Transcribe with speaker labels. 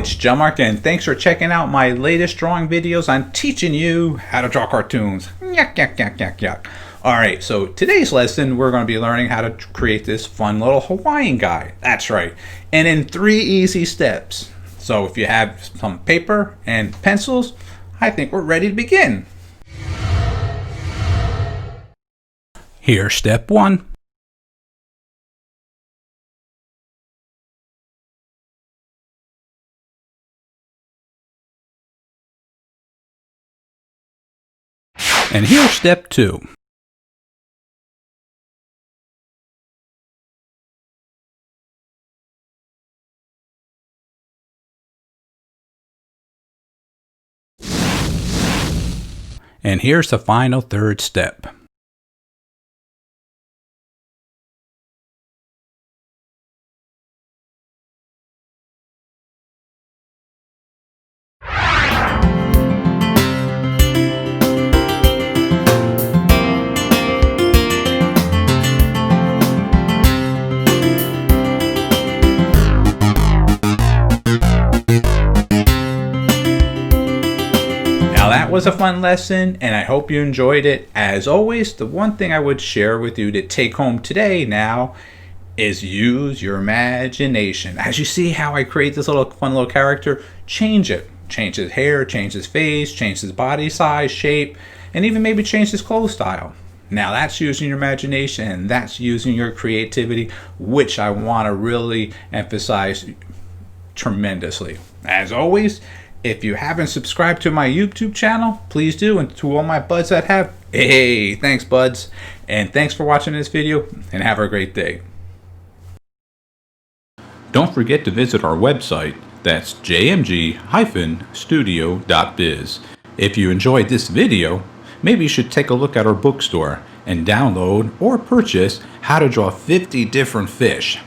Speaker 1: it's John-Marc, and thanks for checking out my latest drawing videos on teaching you how to draw cartoons. Yuck, yuck, yuck, yuck, yuck. Alright, so today's lesson we're going to be learning how to create this fun little Hawaiian guy. That's right. And in 3 easy steps. So if you have some paper and pencils, I think we're ready to begin. Here's step 1. And here's step 2. And here's the final 3rd step. That was a fun lesson, and I hope you enjoyed it. As always, the one thing I would share with you to take home today now is use your imagination. As you see how I create this little fun little character, change it. Change his hair, change his face, change his body size, shape, and even maybe change his clothes style. Now that's using your imagination, and that's using your creativity, which I want to really emphasize tremendously. As always, if you haven't subscribed to my YouTube channel, please do. And to all my buds that have, hey, thanks buds. And thanks for watching this video, and have a great day. Don't forget to visit our website. That's jmg-studio.biz. If you enjoyed this video, maybe you should take a look at our bookstore and download or purchase How to Draw 50 Different Fish.